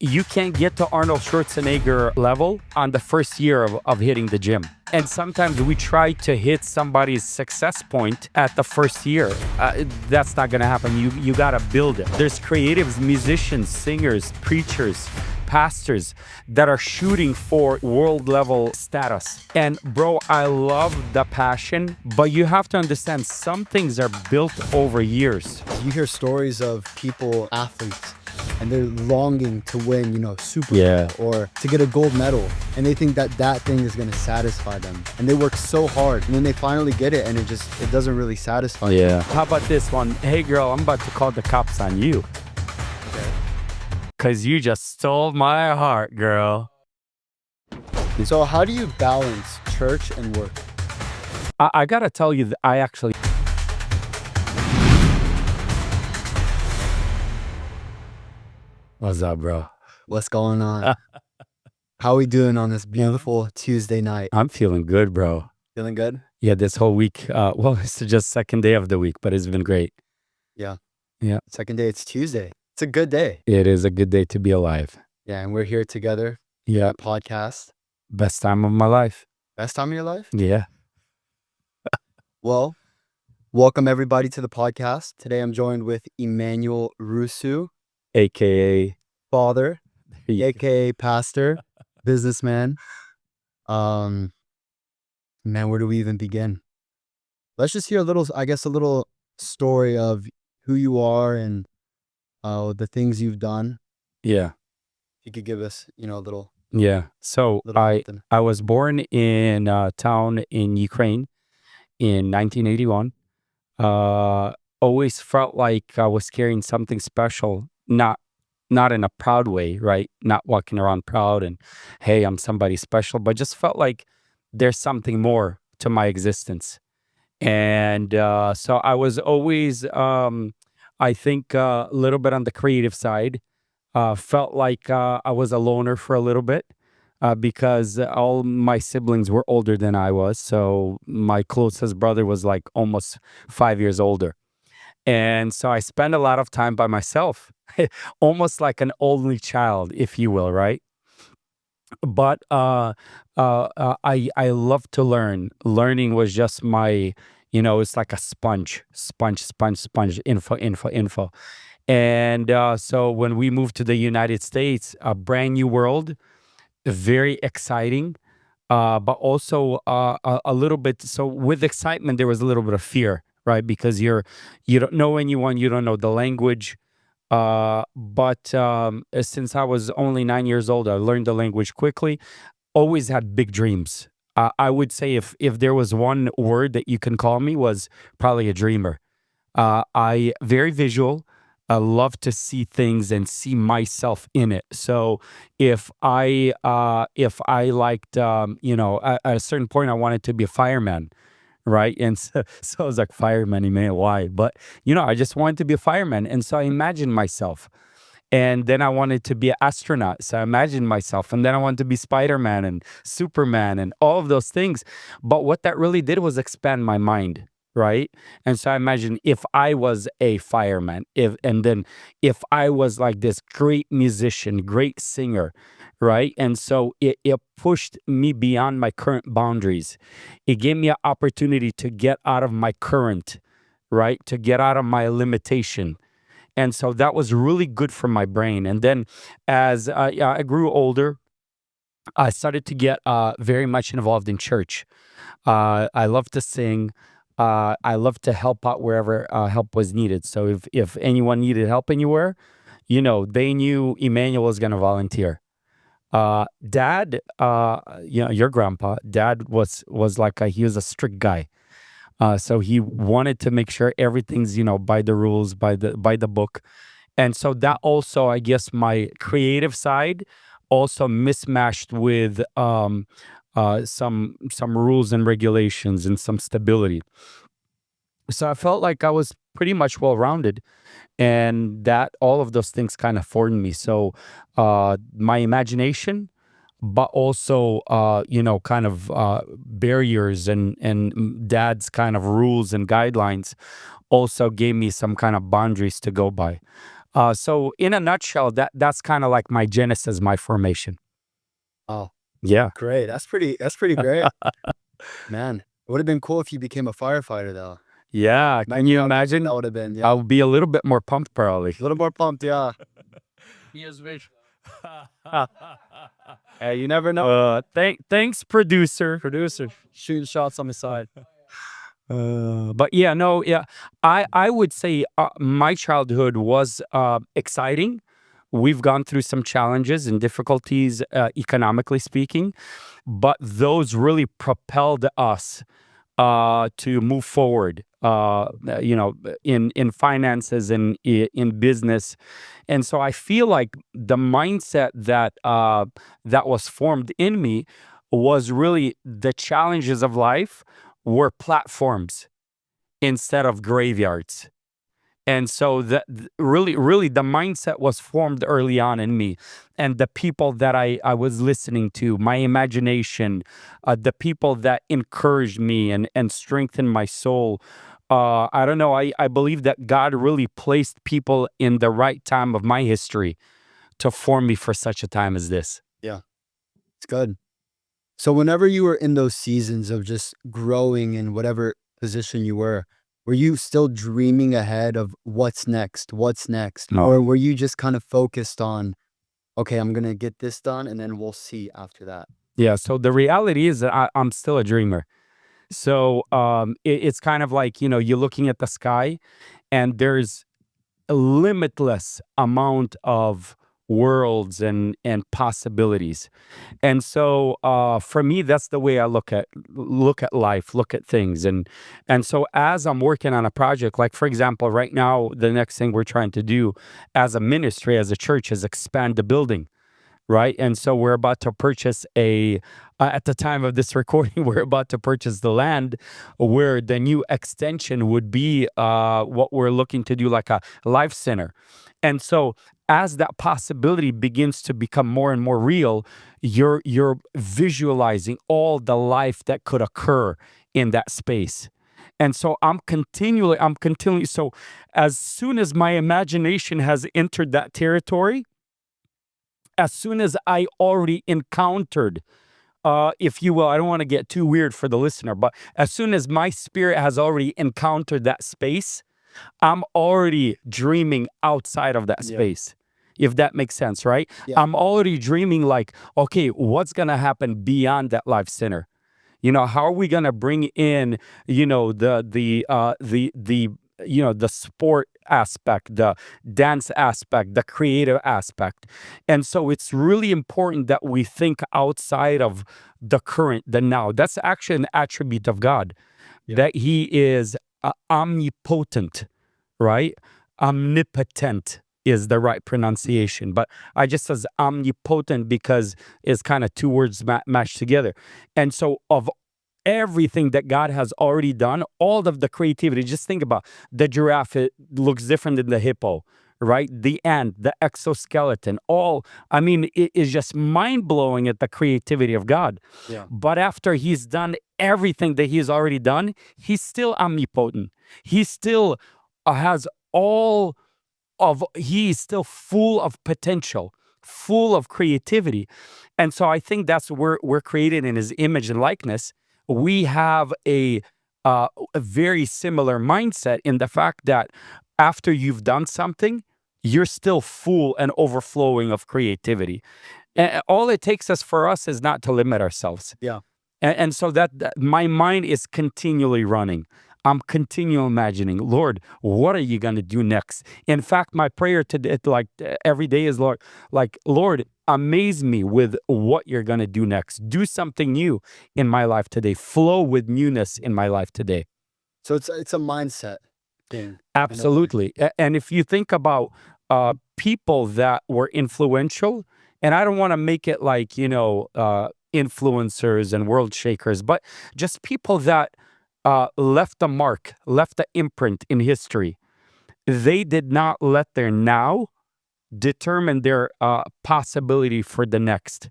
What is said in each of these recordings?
you can't get to Arnold Schwarzenegger level on the first year of hitting the gym. And sometimes we try to hit somebody's success point at the first year. That's not going to happen. You got to build it. There's creatives, musicians, singers, preachers, pastors that are shooting for world level status. And bro, I love the passion, but you have to understand some things are built over years. You hear stories of people, athletes, and they're longing to win, Super Bowl or to get a gold medal. And they think that thing is going to satisfy them. And they work so hard. And then they finally get it and it doesn't really satisfy them. How about this one? Hey girl, I'm about to call the cops on you. Okay. Cause you just stole my heart, girl. So how do you balance church and work? I gotta tell you, I actually... What's up, bro? What's going on? How we doing on this beautiful Tuesday night? I'm feeling good, bro. Feeling good? Yeah, this whole week. Well, it's just second day of the week, but it's been great. Yeah. Yeah. Second day, it's Tuesday. It's a good day. It is a good day to be alive. Yeah, and we're here together. Yeah. Podcast. Best time of my life. Best time of your life? Yeah. Well, welcome everybody to the podcast. Today I'm joined with Emanuel Rusu, AKA father, AKA pastor, businessman. Man, where do we even begin? Let's just hear a little story of who you are and the things you've done. Yeah. If you could give us, a little. Yeah. So something. I was born in a town in Ukraine in 1981. Always felt like I was carrying something special, not in a proud way, right? Not walking around proud and, hey, I'm somebody special, but just felt like there's something more to my existence. And so I was always, I think, a little bit on the creative side. Felt like I was a loner for a little bit because all my siblings were older than I was. So my closest brother was like almost 5 years older. And so I spent a lot of time by myself, almost like an only child, if you will, right? But I love to learn. Learning was just my, it's like a sponge, info. And so when we moved to the United States, a brand new world, very exciting, but also a little bit. So with excitement, there was a little bit of fear, right? Because you don't know anyone, you don't know the language. But since I was only 9 years old, I learned the language quickly. Always had big dreams. I would say if there was one word that you can call me, was probably a dreamer. I very visual. I love to see things and see myself in it. So if I liked, at a certain point, I wanted to be a fireman, right? And so I was like, fireman, man, why? But I just wanted to be a fireman, and so I imagined myself. And then I wanted to be an astronaut, so I imagined myself. And then I wanted to be Spider-Man and Superman and all of those things. But what that really did was expand my mind, right? And so I imagined if I was a fireman, if I was like this great musician, great singer, right? And so it pushed me beyond my current boundaries. It gave me an opportunity to get out of my current, right? To get out of my limitation. And so that was really good for my brain. And then as I grew older, I started to get very much involved in church. I love to sing. I love to help out wherever help was needed. So if anyone needed help anywhere, they knew Emmanuel was going to volunteer. Dad, your grandpa, Dad was like he was a strict guy. So he wanted to make sure everything's, by the rules, by the book. And so that also, I guess, my creative side also mismatched with some rules and regulations and some stability. So I felt like I was pretty much well-rounded, and that all of those things kind of formed me. So my imagination, but also kind of barriers and dad's kind of rules and guidelines also gave me some kind of boundaries to go by. So in a nutshell, that's kind of like my genesis, my formation. Oh, Yeah. great. That's pretty great. Man, it would have been cool if you became a firefighter though. Yeah. Can you That imagine? would have been, yeah. I'll be a little bit more pumped probably. A little more pumped, yeah. Hey, you never know. Thanks, producer. Producer shooting shots on the side. But yeah, no, yeah, I would say my childhood was exciting. We've gone through some challenges and difficulties, economically speaking, but those really propelled us to move forward. In finances and in business, and so I feel like the mindset that was formed in me was really the challenges of life were platforms instead of graveyards. And so really the mindset was formed early on in me, and the people that I was listening to, my imagination, the people that encouraged me and strengthened my soul. I don't know. I believe that God really placed people in the right time of my history to form me for such a time as this. Yeah, it's good. So whenever you were in those seasons of just growing in whatever position you were you still dreaming ahead of what's next? What's next? No. Or were you just kind of focused on, okay, I'm going to get this done and then we'll see after that? Yeah. So the reality is that I'm still a dreamer. So it's kind of like, you're looking at the sky and there's a limitless amount of worlds and possibilities. And so for me, that's the way I look at life, look at things. And so as I'm working on a project, like for example, right now, the next thing we're trying to do as a ministry, as a church, is expand the building, right? And so we're about to purchase at the time of this recording, we're about to purchase the land where the new extension would be what we're looking to do, like a life center. And so as that possibility begins to become more and more real, you're visualizing all the life that could occur in that space. And so I'm continually, so as soon as my imagination has entered that territory, as soon as I already encountered, if you will, I don't want to get too weird for the listener, but as soon as my spirit has already encountered that space, I'm already dreaming outside of that Yeah. space. If that makes sense, right? Yeah. I'm already dreaming like, okay, what's going to happen beyond that life center? How are we going to bring in, the sport aspect, the dance aspect, the creative aspect. And so it's really important that we think outside of the current, the now. That's actually an attribute of God, Yeah. that he is omnipotent, right? Omnipotent is the right pronunciation, but I just says omnipotent because it's kind of two words mashed together. And so of everything that God has already done, all of the creativity, just think about the giraffe, it looks different than the hippo, right? The ant, the exoskeleton, it is just mind blowing at the creativity of God. Yeah. But after he's done everything that he's already done, he's still omnipotent. He still has he's still full of potential, full of creativity. And so I think that's where we're created in his image and likeness. We have a very similar mindset in the fact that after you've done something, you're still full and overflowing of creativity. And all it takes for us is not to limit ourselves. Yeah. And so that my mind is continually running. I'm continually imagining, Lord, what are you going to do next? In fact, my prayer today, every day, is, Lord, amaze me with what you're going to do next. Do something new in my life today. Flow with newness in my life today. So it's a mindset thing. Absolutely. And if you think about people that were influential, and I don't want to make it like, influencers and world shakers, but just people that left a mark, left an imprint in history. They did not let their now determine their possibility for the next,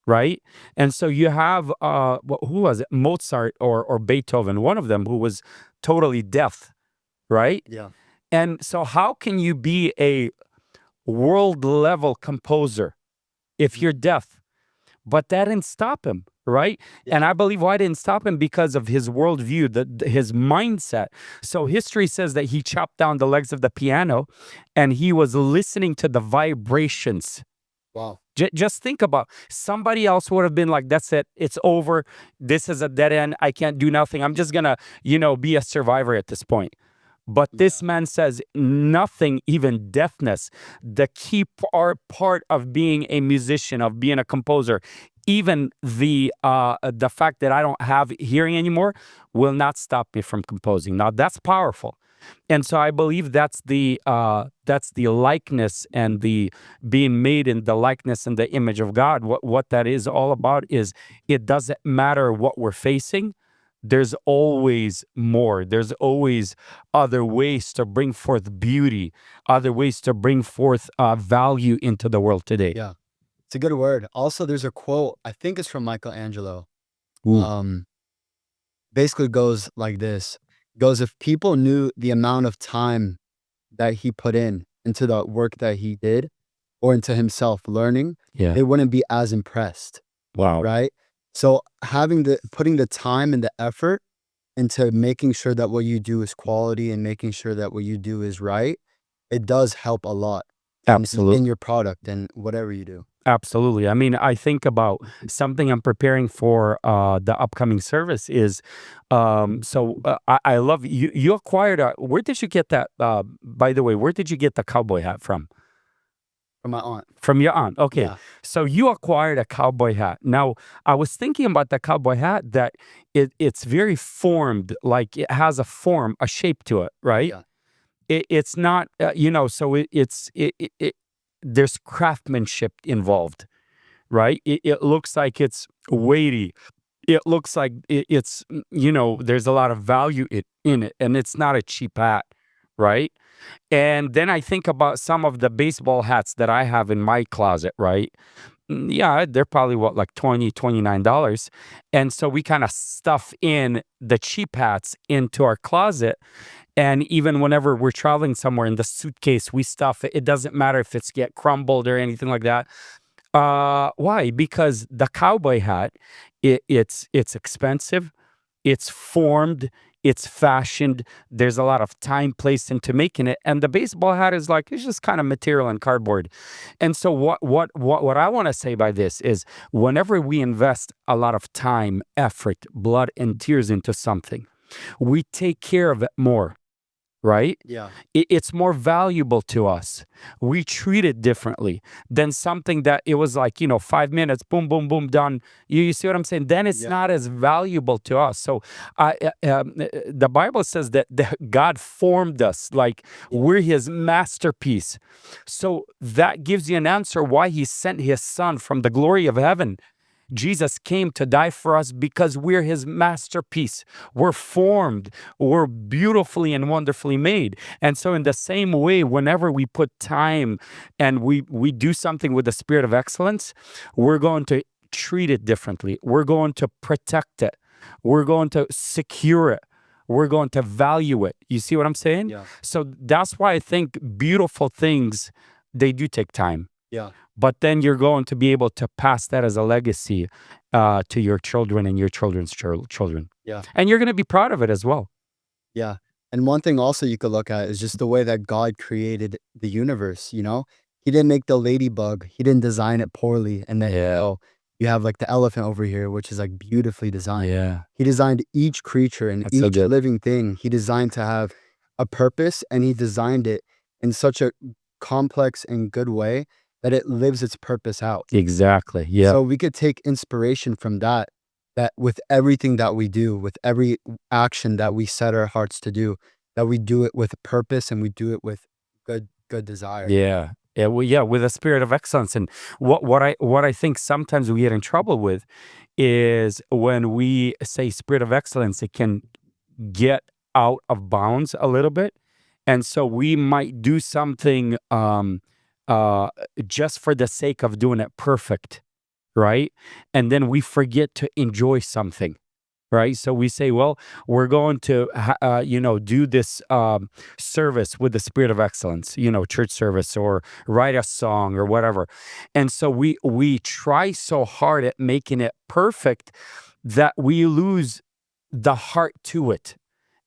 right? And so you have, who was it? Mozart or Beethoven, one of them who was totally deaf, right? Yeah. And so how can you be a world level composer if you're deaf. But that didn't stop him, right? Yeah. And I believe why it didn't stop him because of his worldview, his mindset. So history says that he chopped down the legs of the piano and he was listening to the vibrations. Wow. Just think about somebody else would have been like, that's it, it's over. This is a dead end. I can't do nothing. I'm just gonna, be a survivor at this point. But this man says nothing, even deafness, the key part of being a musician, of being a composer, even the fact that I don't have hearing anymore will not stop me from composing. Now that's powerful. And so I believe that's the likeness and the being made in the likeness and the image of God. What that is all about is it doesn't matter what we're facing. There's always more. There's always other ways to bring forth beauty, other ways to bring forth value into the world today. Yeah. It's a good word. Also, there's a quote, I think it's from Michelangelo. Ooh. Basically goes like this. Goes, if people knew the amount of time that he put into the work that he did or into himself learning, Yeah. they wouldn't be as impressed, Wow. right? So putting the time and the effort into making sure that what you do is quality and making sure that what you do is right, it does help a lot in Absolutely. your product and whatever you do. Absolutely. I mean, I think about something I'm preparing for the upcoming service is, I love you. You acquired where did you get that? By the way, where did you get the cowboy hat from? From my aunt. From your aunt. Okay. Yeah. So you acquired a cowboy hat. Now, I was thinking about the cowboy hat that it's very formed, like it has a form, a shape to it, right? Yeah. It's not, so there's craftsmanship involved, right? It looks like it's weighty. It looks like it's, there's a lot of value in it, and it's not a cheap hat, right? And then I think about some of the baseball hats that I have in my closet, right? Yeah, they're probably like $29. And so we kind of stuff in the cheap hats into our closet. And even whenever we're traveling somewhere in the suitcase, we stuff it. It doesn't matter if it's get crumbled or anything like that. Why? Because the cowboy hat, it's expensive, it's formed, it's fashioned. There's a lot of time placed into making it, and the baseball hat is like it's just kind of material and cardboard. And so what I want to say by this is, whenever we invest a lot of time, effort, blood, and tears into something, we take care of it more. Right? Yeah. It's more valuable to us. We treat it differently than something that it was like, 5 minutes, boom, boom, boom, done. You see what I'm saying? Then it's Yeah. not as valuable to us. So the Bible says that God formed us, like we're his masterpiece. So that gives you an answer why he sent his son from the glory of heaven. Jesus came to die for us because we're his masterpiece. We're formed, we're beautifully and wonderfully made. And so in the same way, whenever we put time and we do something with the spirit of excellence, we're going to treat it differently. We're going to protect it. We're going to secure it. We're going to value it. You see what I'm saying? Yeah. So that's why I think beautiful things, they do take time. Yeah. But then you're going to be able to pass that as a legacy to your children and your children's children. Yeah. And you're going to be proud of it as well. Yeah. And one thing also you could look at is just the way that God created the universe, He didn't make the ladybug. He didn't design it poorly. And then, you have like the elephant over here, which is like beautifully designed. Yeah. He designed each creature and That's so each good. living thing. He designed to have a purpose, and he designed it in such a complex and good way that it lives its purpose out. Exactly. Yeah. So we could take inspiration from that with everything that we do, with every action that we set our hearts to do, that we do it with a purpose and we do it with good desire. Yeah. Yeah, well, yeah, with a spirit of excellence. And what I think sometimes we get in trouble with is when we say spirit of excellence, it can get out of bounds a little bit. And so we might do something uh, just for the sake of doing it perfect, right? And then we forget to enjoy something. right? So we say, well, we're going to, do this service with the spirit of excellence, church service, or write a song or whatever. And so we try so hard at making it perfect that we lose the heart to it,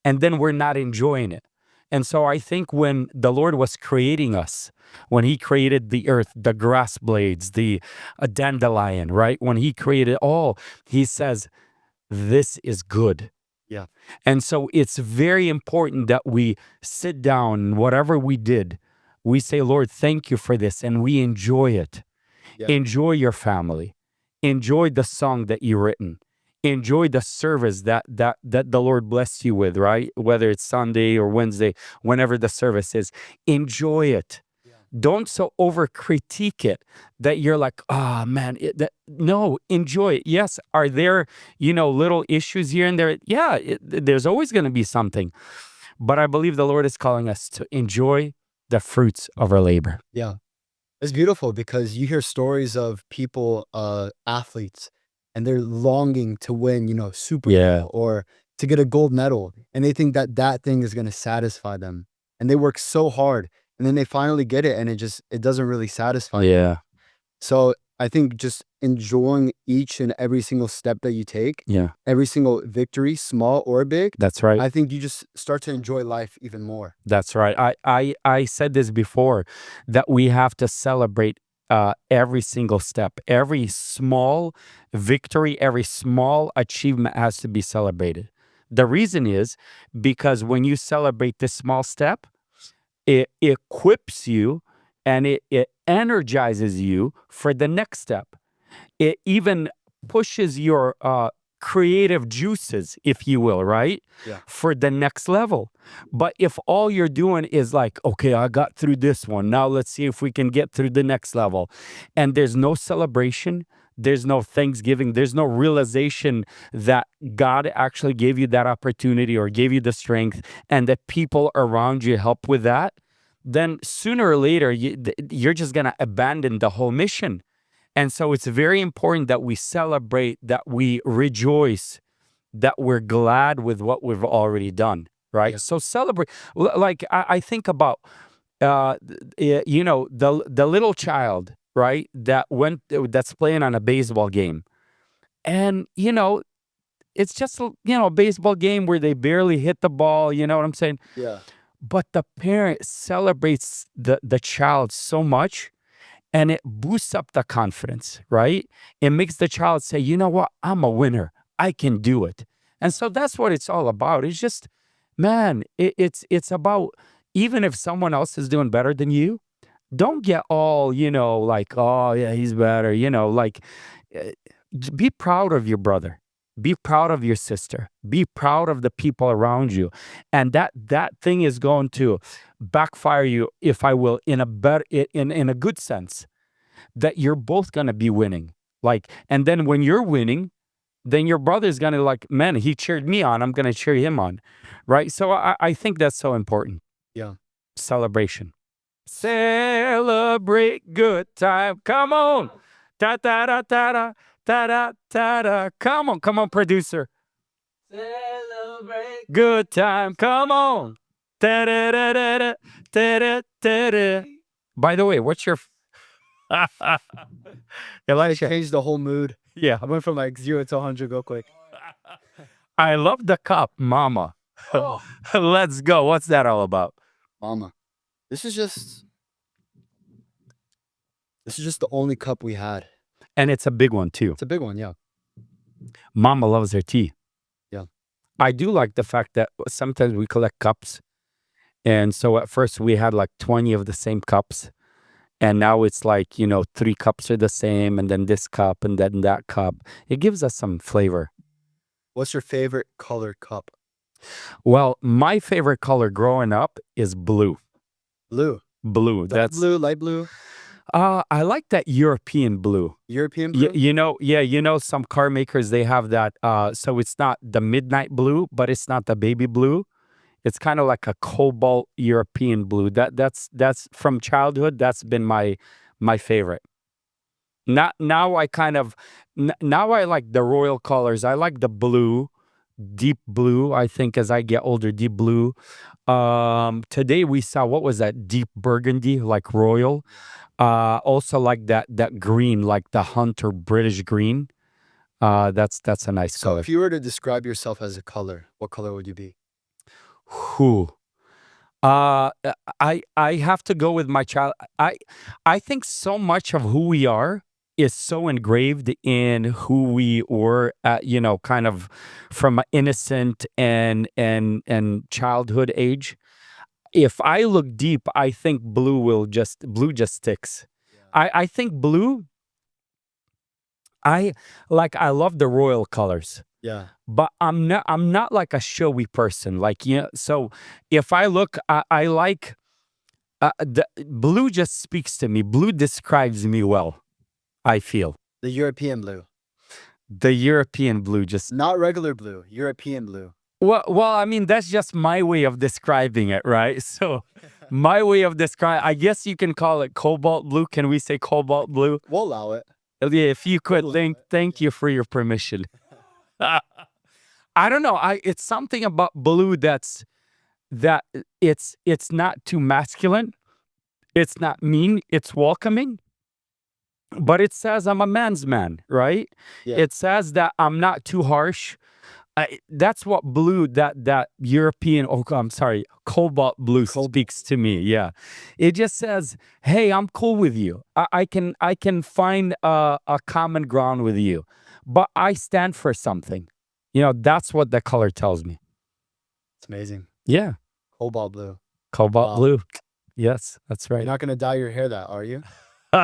and then we're not enjoying it. And so I think when the Lord was creating us, when he created the earth, the grass blades, the dandelion, right? When he created all, he says, this is good. Yeah. And so it's very important that we sit down and whatever we did, we say, Lord, thank you for this. And we enjoy it. Yeah. Enjoy your family. Enjoy the song that you've written. Enjoy the service that the Lord blessed you with, right? Whether it's Sunday or Wednesday, whenever the service is, enjoy it. Yeah. Don't so over critique it that you're like, oh man, no, enjoy it. Yes, are there, little issues here and there? Yeah, there's always going to be something. But I believe the Lord is calling us to enjoy the fruits of our labor. Yeah. It's beautiful because you hear stories of people, athletes, and they're longing to win, Super Bowl or to get a gold medal. And they think that that thing is going to satisfy them. And they work so hard, and then they finally get it, and it doesn't really satisfy them. Yeah. So I think just enjoying each and every single step that you take, Yeah. every single victory, small or big, That's right. I think you just start to enjoy life even more. That's right. I said this before, that we have to celebrate every single step, every small victory, every small achievement has to be celebrated. The reason is because when you celebrate this small step, it equips you and it energizes you for the next step. It even pushes your creative juices, if you will, right? Yeah. For the next level. But if all you're doing is like, okay, I got through this one, now let's see if we can get through the next level, and there's no celebration, there's no thanksgiving, there's no realization that God actually gave you that opportunity or gave you the strength, and that people around you help with that, then sooner or later you're just going to abandon the whole mission. And so it's very important that we celebrate, that we rejoice, that we're glad with what we've already done, right? Yeah. So celebrate. Like I think about, the little child, right? That's playing on a baseball game, and it's just a baseball game where they barely hit the ball. You know what I'm saying? Yeah. But the parent celebrates the child so much, and it boosts up the confidence, right? It makes the child say, you know what, I'm a winner, I can do it. And so that's what it's all about. It's just, man, it's about, even if someone else is doing better than you, don't get all, like, oh yeah, he's better, like, uh, be proud of your brother. Be proud of your sister. Be proud of the people around you. And that thing is going to backfire you, if I will, in a better, in a good sense, that you're both going to be winning. Like, and then when you're winning, then your brother's going to like, man, he cheered me on, I'm going to cheer him on. Right? So I think that's so important. Yeah. Celebration. Celebrate good time. Come on. Ta ta da ta da ta da ta da. Come on, producer. Celebrate good time. Come on. Ta da da da da ta da ta da. By the way, what's your Elisha? Changed the whole mood. Yeah. I went from like 0 to 100 go quick. I love the cup, mama. Let's go. What's that all about? Mama, this is just the only cup we had. And it's a big one too. It's a big one, yeah. Mama loves her tea. Yeah. I do like the fact that sometimes we collect cups. And so at first we had like 20 of the same cups. And now it's like, 3 cups are the same, and then this cup and then that cup. It gives us some flavor. What's your favorite colored cup? Well, my favorite color growing up is blue. Blue. Blue. Dark blue, light blue. I like that European blue. European blue? Some car makers, they have that. So it's not the midnight blue, but it's not the baby blue. It's kind of like a cobalt European blue. That's from childhood. That's been my favorite. Now I like the royal colors. I like the blue, deep blue. I think as I get older, deep blue. Today we saw, what was that? Deep burgundy, like royal. Also like that green, like the hunter British green. That's a nice So color. if you were to describe yourself as a color, what color would you be? Who? Uh, I have to go with my child. I think so much of who we are is so engraved in who we were at, kind of from an innocent and childhood age. If I look deep, I think blue just sticks. Yeah. I think blue. I love the royal colors. Yeah. But I'm not like a showy person. Like, so if I look, I like the blue just speaks to me. Blue describes me well, I feel. The European blue. The European blue just Not regular blue, European blue. well, I mean, that's just my way of describing it, right? So my way of describe, I guess you can call it cobalt blue. Can we say cobalt blue? We'll allow it. Yeah, if you could, allow thank you for your permission. I don't know. It's something about blue that it's not too masculine. It's not mean. It's welcoming. But it says I'm a man's man, right? Yeah. It says that I'm not too harsh. That's what blue, that European, I'm sorry, cobalt blue speaks to me. Yeah, it just says, "Hey, I'm cool with you. I can find a common ground with you, but I stand for something." That's what the color tells me. It's amazing. Yeah, Cobalt blue. cobalt Wow. blue. Yes, that's You're right. not gonna dye your hair that, are you?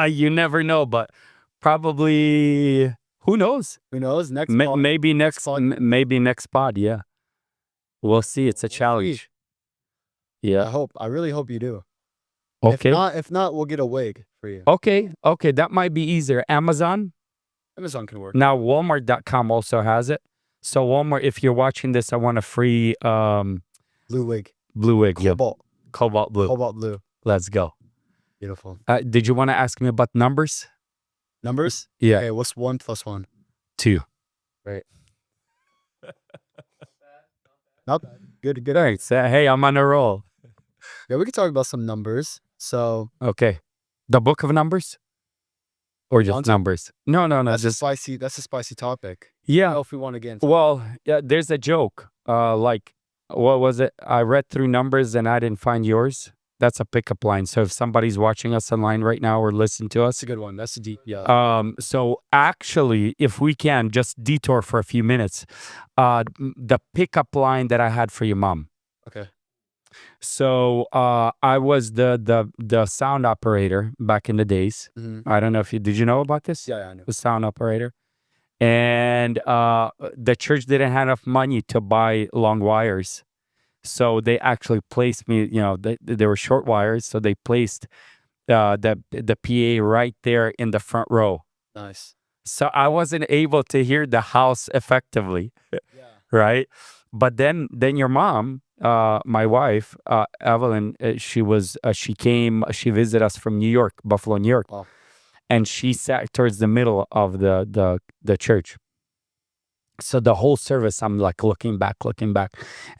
You never know, but probably, who knows? Who knows? Next pod. Maybe next, pod. maybe next pod. Yeah, we'll see. It's a We'll see. challenge. Yeah. I really hope you do. Okay. If not, we'll get a wig for you. Okay. Okay. That might be easier. Amazon. Amazon can work. Now, Walmart.com also has it. So Walmart, if you're watching this, I want a free Blue wig. blue wig. Yeah. Cobalt. Cobalt blue. Cobalt blue. Let's go. Beautiful. Did you want to ask me about numbers? Numbers? Yeah. Okay, what's 1 + 1? 2. Right. Not bad. Good. Thanks. Hey, I'm on a roll. Yeah, we can talk about some numbers. So Okay. The book of numbers? Or just Want to? numbers? No. that's Just a spicy topic. yeah. If we want to get into Well, yeah, there's a joke. Like, what was it? I read through numbers and I didn't find yours. That's a pickup line. So if somebody's watching us online right now or listening to us, that's a good one. That's a deep. Yeah. so actually, if we can just detour for a few minutes, the pickup line that I had for your mom. Okay. So I was the sound operator back in the days. Mhm. I don't know if did you know about this? Yeah, I know. The sound operator. And the church didn't have enough money to buy long wires. So they actually placed me, they were short wires. So they placed the PA right there in the front row. Nice. So I wasn't able to hear the house effectively, Yeah. right? But then your mom, my wife, Evelyn, she visited us from New York, Buffalo, New York. Wow. And she sat towards the middle of the church. So the whole service, I'm like looking back,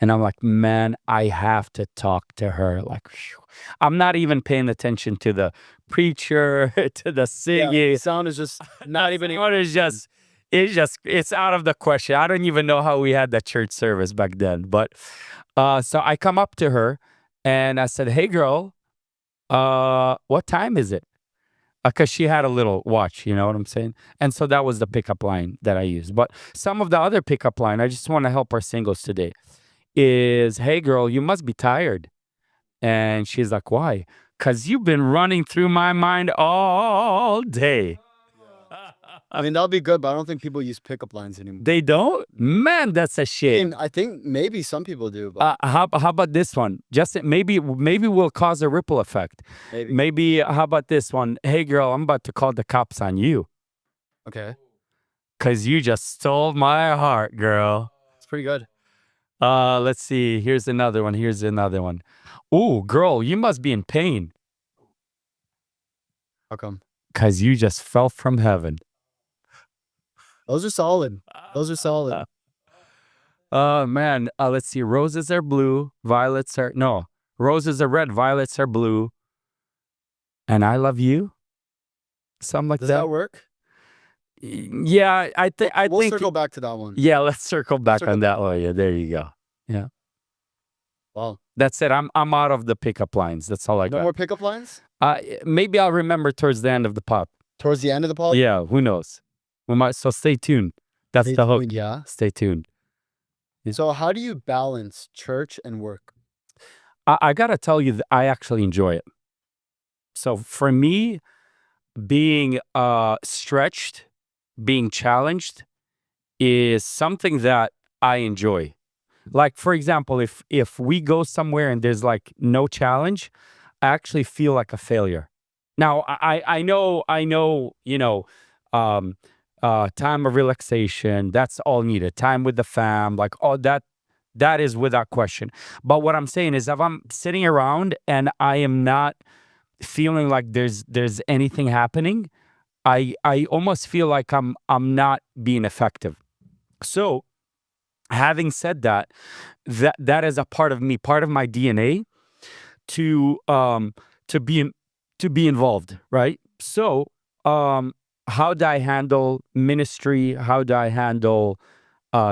and I'm like, man, I have to talk to her. Like, phew. I'm not even paying attention to the preacher, to the singing. Sound is just not even. What is it's out of the question. I don't even know how we had that church service back then. But so I come up to her and I said, "Hey, girl, what time is it?" Because she had a little watch, you know what I'm saying? And so that was the pickup line that I used. But some of the other pickup line, I just want to help our singles today, is, "Hey, girl, you must be tired." And she's like, "Why?" "Because you've been running through my mind all day." I mean, that'll be good, but I don't think people use pickup lines anymore. They don't? Man, that's a shit. I think maybe some people do, but How about this one? Just maybe we'll cause a ripple effect. Maybe how about this one? "Hey, girl, I'm about to call the cops on you. Okay. Because you just stole my heart, girl." It's pretty good. Let's see. Here's another one. "Ooh, girl, you must be in pain. How come? Because you just fell from heaven." Those are solid. Man, let's see. Roses are blue, violets are no. Roses are red, violets are blue, and I love you. Something like Does that. that work? Yeah, I We'll think. circle back to that one. Yeah, let's circle back Circle on back. that one. Yeah, there you go. Yeah, Wow. that's it. I'm out of the pickup lines. That's all I No got. more pickup lines? Maybe I'll remember towards the end of the pop. Towards the end of the pod? Yeah, who knows? We might. So stay tuned. That's Stay the hook. tuned, yeah. Stay tuned. Yeah. So how do you balance church and work? I gotta tell you, that I actually enjoy it. So for me, being stretched, being challenged is something that I enjoy. Like for example, if we go somewhere and there's like no challenge, I actually feel like a failure. Now I know, um time of relaxation, that's all needed. Time with the fam, like all that is without question. But what I'm saying is if I'm sitting around and I am not feeling like there's anything happening, I almost feel like I'm not being effective. So having said that, that is a part of me, part of my DNA to to be in, to be involved, right? So how do I handle ministry? How do I handle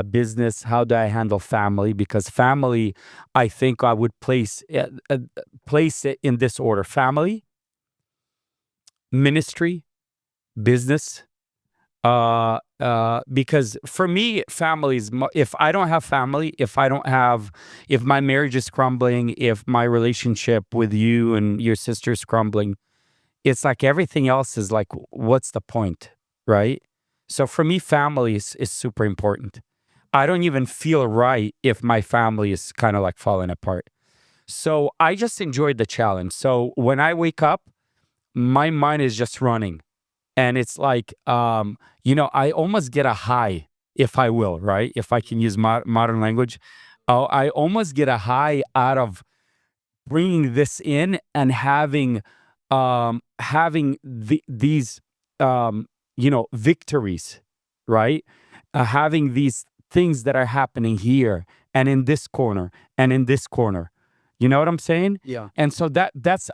business? How do I handle family? Because family, I think I would place it in this order: family, ministry, business. Because for me, if I don't have family, if my marriage is crumbling, if my relationship with you and your sister is crumbling, it's like everything else is like, what's the point, right? So for me, family is super important. I don't even feel right if my family is kind of like falling apart. So I just enjoyed the challenge. So when I wake up, my mind is just running, and it's like I almost get a high, if I will, right, if I can use modern language. I almost get a high out of bringing this in and having these victories, right, having these things that are happening here and in this corner and in this corner. You know what I'm saying? Yeah. And so that's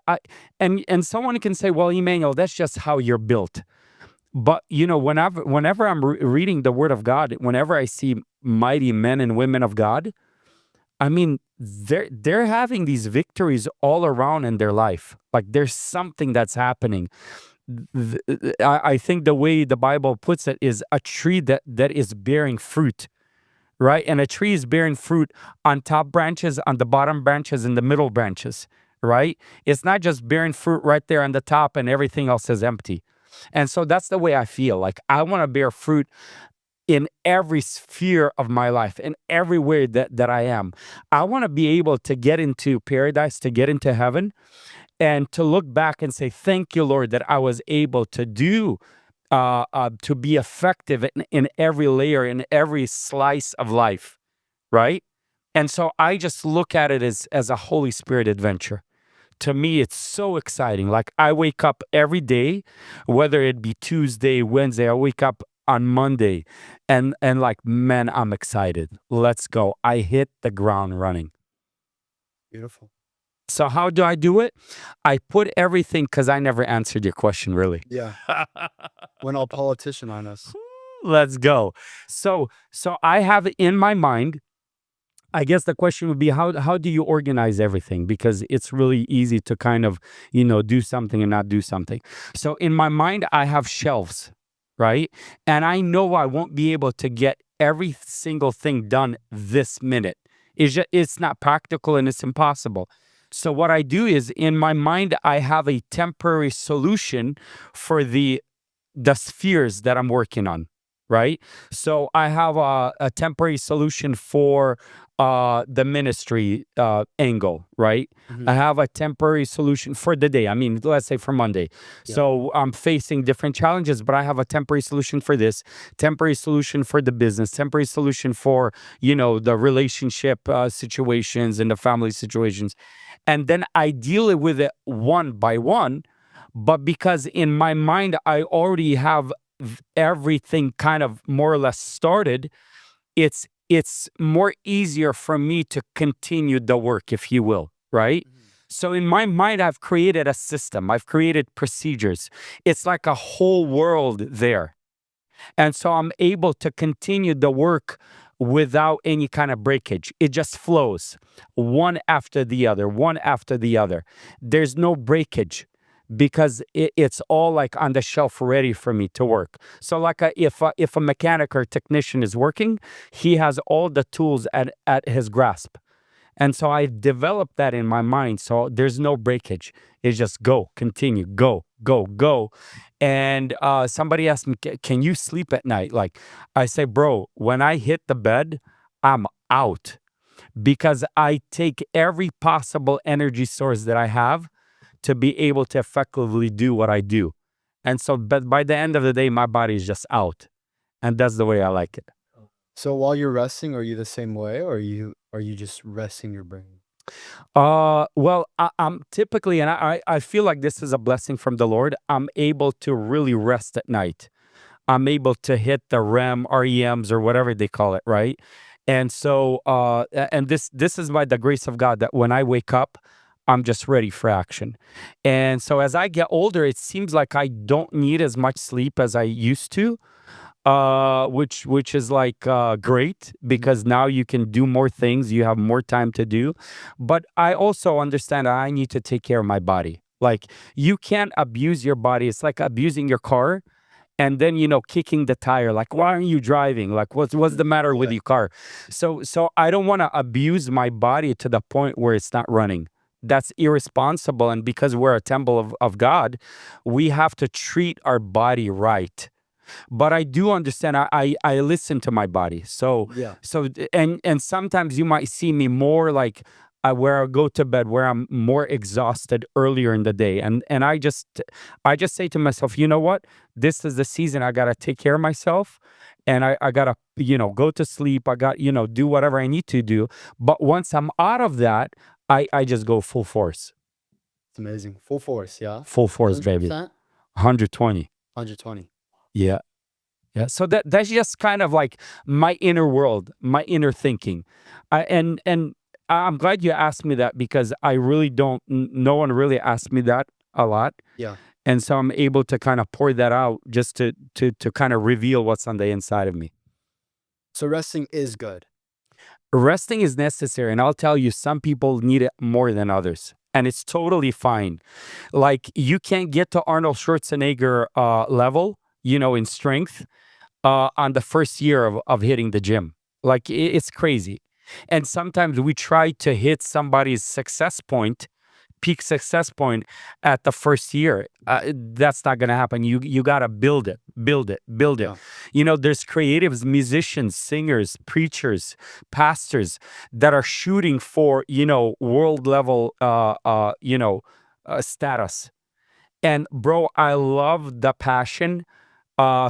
and someone can say, well, Emmanuel, that's just how you're built. But whenever I'm reading the Word of God, whenever I see mighty men and women of God, I mean, they're having these victories all around in their life. Like there's something that's happening. I think the way the Bible puts it is a tree that is bearing fruit, right? And a tree is bearing fruit on top branches, on the bottom branches, and the middle branches, right? It's not just bearing fruit right there on the top and everything else is empty. And so that's the way I feel. Like I want to bear fruit in every sphere of my life, in every way that I am. I want to be able to get into paradise, to get into heaven, and to look back and say, thank you, Lord, that I was able to to be effective in every layer, in every slice of life, right? And so I just look at it as a Holy Spirit adventure. To me, it's so exciting. Like I wake up every day, whether it be Tuesday, Wednesday, I wake up on Monday and like, man, I'm excited. Let's go. I hit the ground running. Beautiful. So how do I do it? I put everything, because I never answered your question really. Yeah. Went all politician on us. Let's go. So I have it in my mind. I guess the question would be, how do you organize everything? Because it's really easy to kind of, do something and not do something. So in my mind, I have shelves, right? And I know I won't be able to get every single thing done this minute. It's not practical and it's impossible. So what I do is in my mind, I have a temporary solution for the spheres that I'm working on, right? So I have a temporary solution for the ministry angle, right? Mhm. I have a temporary solution for the day. I mean, let's say for Monday. Yeah. So I'm facing different challenges, but I have a temporary solution for this, temporary solution for the business, temporary solution for, the relationship situations and the family situations. And then I deal with it one by one. But because in my mind, I already have everything kind of more or less started, it's more easier for me to continue the work, if you will, right? So in my mind, I've created a system, I've created procedures. It's like a whole world there. And so I'm able to continue the work without any kind of breakage. It just flows one after the other, one after the other. There's no breakage because it's all like on the shelf ready for me to work. So like if a mechanic or technician is working, he has all the tools at his grasp. And so I developed that in my mind. So there's no breakage. It's just go, continue, go, go, go. And somebody asked me, can you sleep at night? Like I say, bro, when I hit the bed, I'm out because I take every possible energy source that I have to be able to effectively do what I do. And so, but by the end of the day, my body is just out. And that's the way I like it. So while you're resting, are you the same way, or are you just resting your brain? Well, I'm typically, and I feel like this is a blessing from the Lord. I'm able to really rest at night. I'm able to hit the REMs or whatever they call it, right? And so, and this is by the grace of God that when I wake up, I'm just ready for action. And so as I get older, it seems like I don't need as much sleep as I used to, which is like great because now you can do more things, you have more time to do. But I also understand I need to take care of my body. Like you can't abuse your body. It's like abusing your car and then kicking the tire, like why aren't you driving, like what's the matter with Yeah. your car. So I don't want to abuse my body to the point where it's not running. That's irresponsible. And because we're a temple of God, we have to treat our body right. But I do understand. I listen to my body. So Yeah. and sometimes you might see me more like where I go to bed, where I'm more exhausted earlier in the day, and I just say to myself, you know what? This is the season I gotta take care of myself, and I gotta go to sleep. I got do whatever I need to do. But once I'm out of that, I just go full force, It's amazing. Full force, yeah. full force, baby. 100%? 120. 120. Yeah. Yeah, so that's just kind of like my inner world, my inner thinking, and I'm glad you asked me that because I really don't. No one really asked me that a lot, Yeah. and so I'm able to kind of pour that out just to kind of reveal what's on the inside of me. So resting is good. Resting is necessary, and I'll tell you, some people need it more than others, and it's totally fine. Like you can't get to Arnold Schwarzenegger level, in strength on the first year of hitting the gym. Like it's crazy. And sometimes we try to hit somebody's peak success point at the first year. That's not going to happen. You got to build it, build it, build it. Yeah. There's creatives, musicians, singers, preachers, pastors that are shooting for, world level, status. And bro, I love the passion.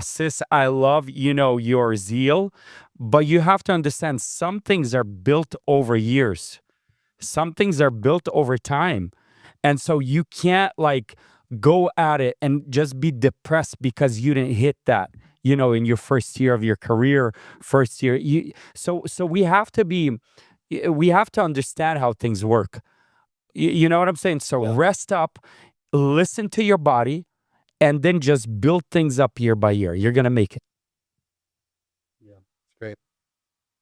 Sis, I love, your zeal, but you have to understand some things are built over years. Some things are built over time. And so you can't like go at it and just be depressed because you didn't hit that, in your first year of your career, first year. So we have to understand how things work. You know what I'm saying? So Yeah. rest up, listen to your body, and then just build things up year by year. You're going to make it. Yeah. It's great.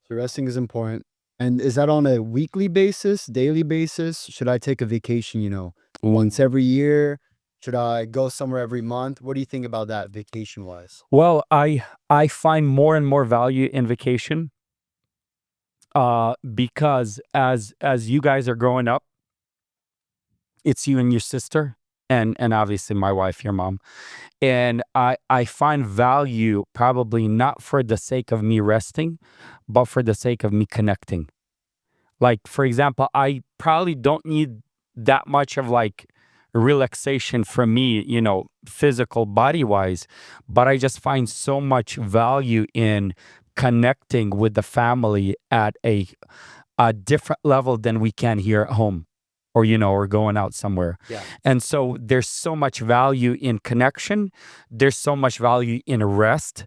So resting is important. And is that on a weekly basis, daily basis? Should I take a vacation, once every year? Should I go somewhere every month? What do you think about that vacation wise? Well, I find more and more value in vacation because as you guys are growing up, it's you and your sister and obviously my wife, your mom. And I find value probably not for the sake of me resting, but for the sake of me connecting. Like, for example, I probably don't need that much of like relaxation from me, physical body wise, but I just find so much value in connecting with the family at a different level than we can here at home or, or going out somewhere. Yeah. And so there's so much value in connection. There's so much value in rest.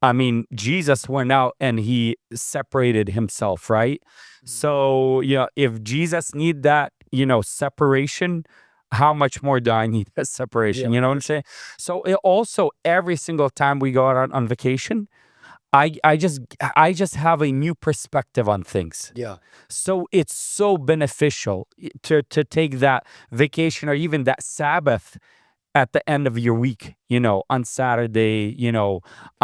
I mean, Jesus went out and he separated himself, right? So, yeah, if Jesus need that, separation, how much more do I need that separation? Yeah. You know what I'm saying? So it also, every single time we go out on vacation, I just have a new perspective on things. Yeah. So it's so beneficial to take that vacation or even that Sabbath at the end of your week, on Saturday,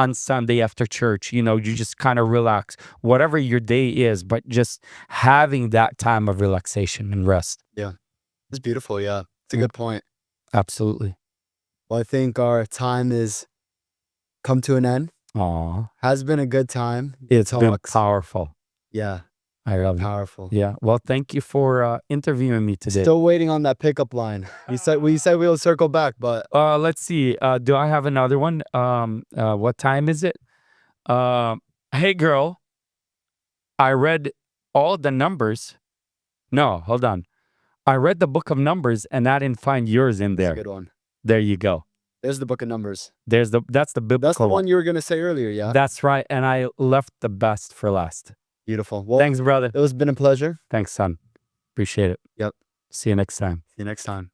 on Sunday after church, you just kind of relax, whatever your day is, but just having that time of relaxation and rest. Yeah. It's beautiful. Yeah. It's a Mm. good point. Absolutely. Well, I think our time is come to an end. Aw, Has been a good time. it's been Talks. powerful. Yeah. I love it. Powerful. Yeah. Well, thank you for interviewing me today. Still waiting on that pickup line. You said we'll circle back, but Let's see. Do I have another one? What time is it? Hey girl, I read all the numbers. No, hold on. I read the book of Numbers and I didn't find yours in it's a there. good one. There you go. There's the book of Numbers. That's the That's the biblical one you were gonna say earlier. Yeah. That's right. And I left the best for last. Beautiful. Well, Thanks, brother. it was been a pleasure. Thanks, son. Appreciate it. Yep. See you next time. See you next time.